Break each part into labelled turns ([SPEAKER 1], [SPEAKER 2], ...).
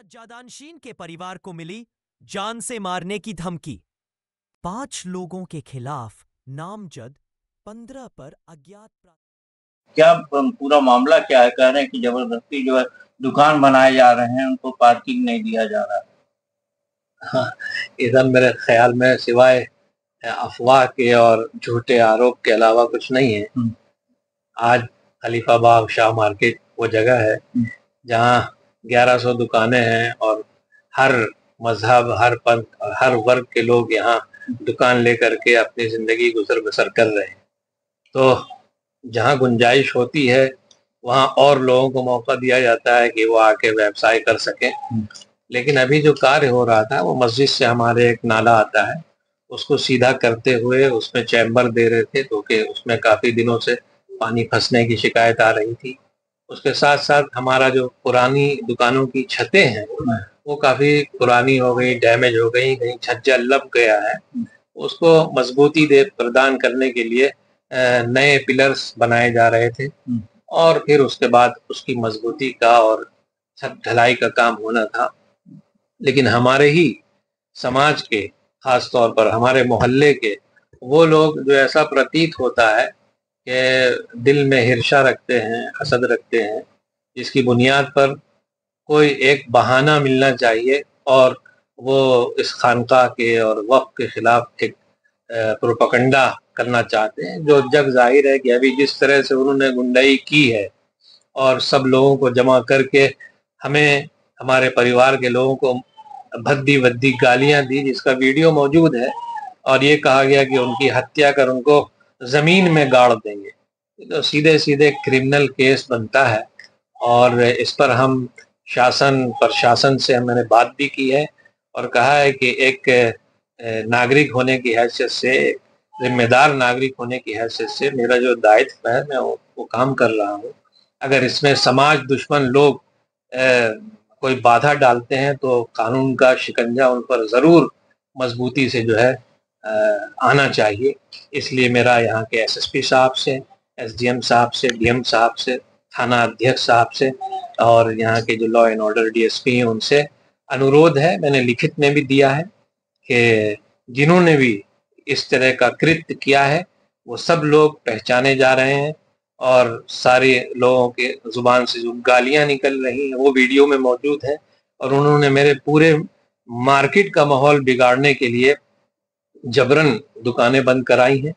[SPEAKER 1] सज्जादानशीन के परिवार को मिली जान से मारने की धमकी। 5 लोगों के खिलाफ नामजद, 15 पर अज्ञात।
[SPEAKER 2] क्या पूरा मामला क्या है? कह रहे हैं कि जबरदस्ती जो है दुकान बनाए जा रहे हैं, उनको पार्किंग नहीं दिया जा रहा है।
[SPEAKER 3] हाँ, इधर मेरे ख्याल में सिवाय अफवाह के और झूठे आरोप के अलावा कुछ नहीं है। आज खलीफाबाग शाह मार्केट वो जगह है जहाँ 1100 दुकानें हैं और हर मजहब, हर पंथ और हर वर्ग के लोग यहाँ दुकान लेकर के अपनी जिंदगी गुजर बसर कर रहे हैं। तो जहाँ गुंजाइश होती है वहाँ और लोगों को मौका दिया जाता है कि वो आके व्यवसाय कर सकें। लेकिन अभी जो कार्य हो रहा था वो मस्जिद से हमारे एक नाला आता है, उसको सीधा करते हुए उसमें चैम्बर दे रहे थे, क्योंकि उसमें काफी दिनों से पानी फंसने की शिकायत आ रही थी। उसके साथ साथ हमारा जो पुरानी दुकानों की छतें हैं वो काफी पुरानी हो गई, डैमेज हो गई, कहीं छज्जा लप गया है। उसको मजबूती दे प्रदान करने के लिए नए पिलर्स बनाए जा रहे थे और फिर उसके बाद उसकी मजबूती का और छत ढलाई का काम होना था। लेकिन हमारे ही समाज के, खास तौर पर हमारे मोहल्ले के वो लोग जो ऐसा प्रतीत होता है कि दिल में हिर्शा रखते हैं, हसद रखते हैं, जिसकी बुनियाद पर कोई एक बहाना मिलना चाहिए और वो इस खानका के और वक्फ के खिलाफ एक प्रोपगंडा करना चाहते हैं, जो जग जाहिर है कि अभी जिस तरह से उन्होंने गुंडाई की है और सब लोगों को जमा करके हमें, हमारे परिवार के लोगों को भद्दी भद्दी गालियां दी, जिसका वीडियो मौजूद है, और ये कहा गया कि उनकी हत्या कर उनको जमीन में गाड़ देंगे। तो सीधे सीधे क्रिमिनल केस बनता है और इस पर हम शासन प्रशासन से मैंने बात भी की है और कहा है कि एक नागरिक होने की हैसियत से, जिम्मेदार नागरिक होने की हैसियत से मेरा जो दायित्व है मैं वो काम कर रहा हूँ। अगर इसमें समाज दुश्मन लोग कोई बाधा डालते हैं तो कानून का शिकंजा उन पर जरूर मजबूती से जो है आना चाहिए। इसलिए मेरा यहाँ के एसएसपी साहब से, एसडीएम साहब से, डीएम साहब से, थाना अध्यक्ष साहब से और यहाँ के जो लॉ एंड ऑर्डर डीएसपी हैं उनसे अनुरोध है, मैंने लिखित में भी दिया है कि जिन्होंने भी इस तरह का कृत्य किया है वो सब लोग पहचाने जा रहे हैं और सारे लोगों के जुबान से जो गालियां निकल रही हैं वो वीडियो में मौजूद है और उन्होंने मेरे पूरे मार्केट का माहौल बिगाड़ने के लिए जबरन दुकानें बंद कराई हैं,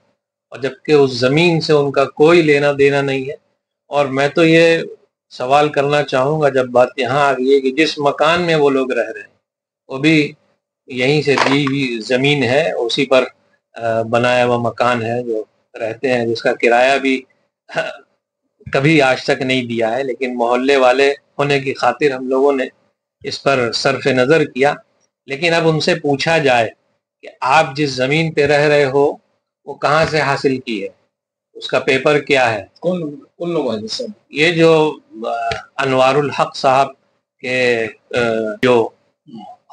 [SPEAKER 3] और जबकि उस जमीन से उनका कोई लेना देना नहीं है। और मैं तो ये सवाल करना चाहूंगा, जब बात यहाँ आ गई है कि जिस मकान में वो लोग रह रहे हैं वो भी यहीं से दी हुई जमीन है, उसी पर बनाया हुआ मकान है जो रहते हैं, जिसका किराया भी कभी आज तक नहीं दिया है, लेकिन मोहल्ले वाले होने की खातिर हम लोगों ने इस पर सर्फ नजर किया। लेकिन अब उनसे पूछा जाए कि आप जिस जमीन पे रह रहे हो वो कहाँ से हासिल की है, उसका पेपर क्या है, कौन लोग हैं सब? ये जो अनवारुल हक साहब के जो,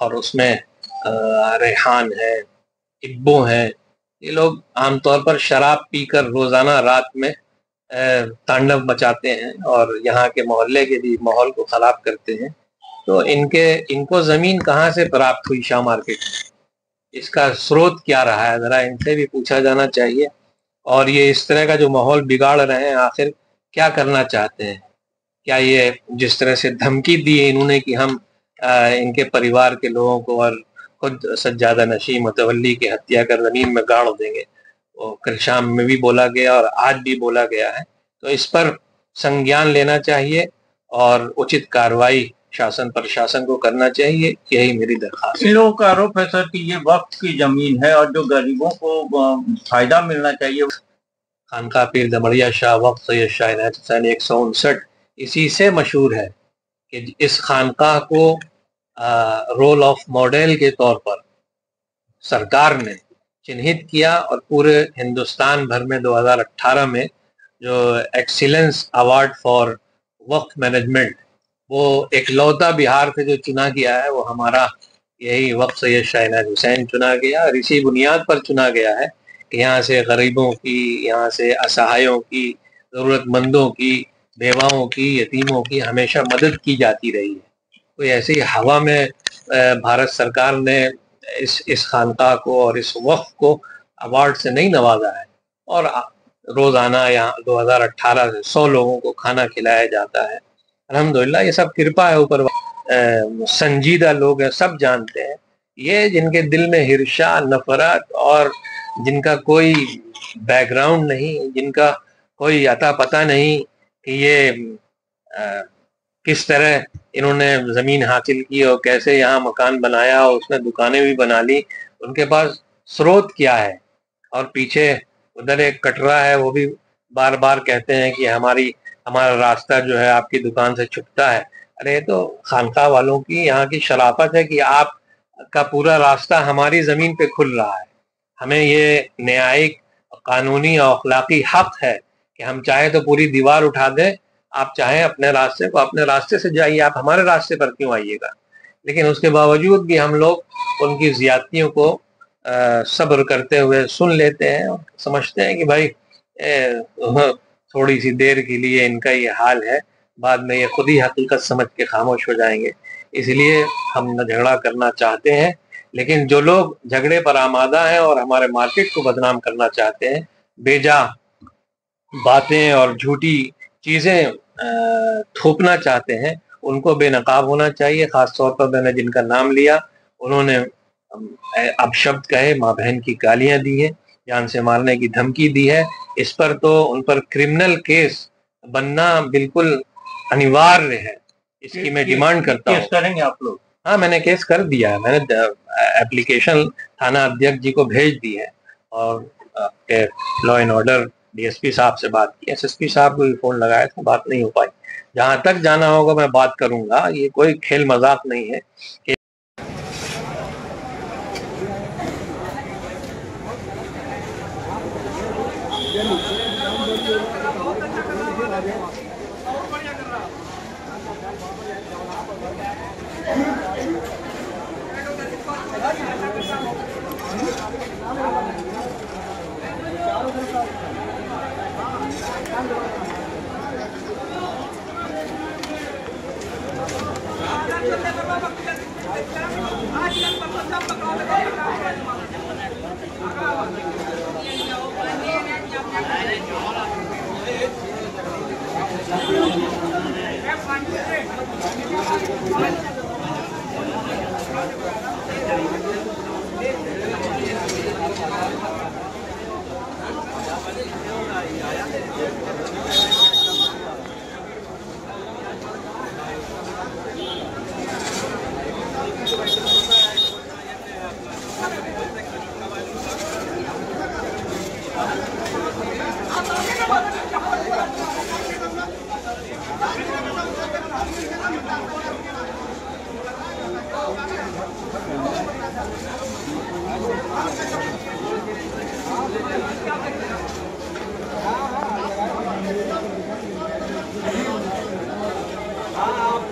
[SPEAKER 3] और उसमें रेहान है, इब्बो है, ये लोग आमतौर पर शराब पीकर रोजाना रात में तांडव मचाते हैं और यहाँ के मोहल्ले के भी माहौल को खराब करते हैं। तो इनको जमीन कहाँ से प्राप्त हुई शाह मार्केट में, इसका स्रोत क्या रहा है, जरा इनसे भी पूछा जाना चाहिए। और ये इस तरह का जो माहौल बिगाड़ रहे हैं आखिर क्या करना चाहते हैं? क्या ये जिस तरह से धमकी दी है इन्होंने कि हम इनके परिवार के लोगों को और खुद सज्जादा नशीं मुतवल्ली की हत्या कर जमीन में गाड़ देंगे, वो कल शाम में भी बोला गया और आज भी बोला गया है। तो इस पर संज्ञान लेना चाहिए और उचित कार्रवाई शासन प्रशासन को करना चाहिए, यही मेरी दरख्वास्त।
[SPEAKER 2] इन लोगों का आरोप है सर कि ये वक्त की जमीन है और जो गरीबों को फायदा मिलना चाहिए।
[SPEAKER 3] खानका पीर दमड़िया शाह वक्त सैयद शाह इनायत हुसैन 159 इसी से मशहूर है कि इस खानका को रोल ऑफ मॉडल के तौर पर सरकार ने चिन्हित किया और पूरे हिंदुस्तान भर में 2018 में जो excellence award for Waqf management वो एकलौता बिहार से जो चुना गया है वो हमारा यही वक्त सैयद शाह इनायत हुसैन चुना गया, और इसी बुनियाद पर चुना गया है कि यहाँ से गरीबों की, यहाँ से असहायों की, ज़रूरतमंदों की, बेवाओं की, यतीमों की हमेशा मदद की जाती रही है। कोई ऐसी हवा में भारत सरकार ने इस खानका को और इस वक्फ को अवार्ड से नहीं नवाजा है। और रोजाना यहाँ 2018 से 100 लोगों को खाना खिलाया जाता है। अल्हम्दुलिल्लाह, ये सब कृपा है ऊपर। संजीदा लोग हैं, सब जानते हैं। ये जिनके दिल में हिर्शा, नफरत और जिनका कोई बैकग्राउंड नहीं, जिनका कोई अता पता नहीं कि ये किस तरह इन्होंने जमीन हासिल की और कैसे यहाँ मकान बनाया और उसमें दुकानें भी बना ली, उनके पास स्रोत क्या है। और पीछे उधर एक कटरा है, वो भी बार बार कहते हैं कि हमारा रास्ता जो है आपकी दुकान से छुपता है। अरे ये तो खानका वालों की यहाँ की शराफत है कि आपका पूरा रास्ता हमारी जमीन पे खुल रहा है। हमें ये न्यायिक, कानूनी और अखलाकी हक है कि हम चाहे तो पूरी दीवार उठा दें, आप चाहें अपने रास्ते से जाइए, आप हमारे रास्ते पर क्यों आइएगा। लेकिन उसके बावजूद भी हम लोग उनकी ज्यादतियों को सब्र करते हुए सुन लेते हैं और समझते हैं कि भाई थोड़ी सी देर के लिए इनका ये हाल है, बाद में ये खुद ही हकीकत समझ के खामोश हो जाएंगे। इसलिए हम न झगड़ा करना चाहते हैं, लेकिन जो लोग झगड़े पर आमादा हैं और हमारे मार्केट को बदनाम करना चाहते हैं, बेजा बातें और झूठी चीजें थोपना चाहते हैं, उनको बेनकाब होना चाहिए। खास तौर पर मैंने जिनका नाम लिया, उन्होंने अपशब्द कहे, माँ बहन की गालियां दी है, जान से मारने की धमकी दी है। इस पर तो उन पर क्रिमिनल केस बनना बिल्कुल अनिवार्य है। इसकी मैं डिमांड करता हूँ।
[SPEAKER 2] केस करेंगे आप लोग?
[SPEAKER 3] हाँ, मैंने केस कर दिया है। मैंने एप्लीकेशन थाना अध्यक्ष जी को भेज दी है और आपके लॉ एंड ऑर्डर डीएसपी साहब से बात की, एसएसपी साहब को भी फोन लगाया था, बात नहीं हो पाई। जहां तक जाना होगा मैं बात करूंगा, ये कोई खेल मजाक नहीं है कि
[SPEAKER 4] हाँ, आप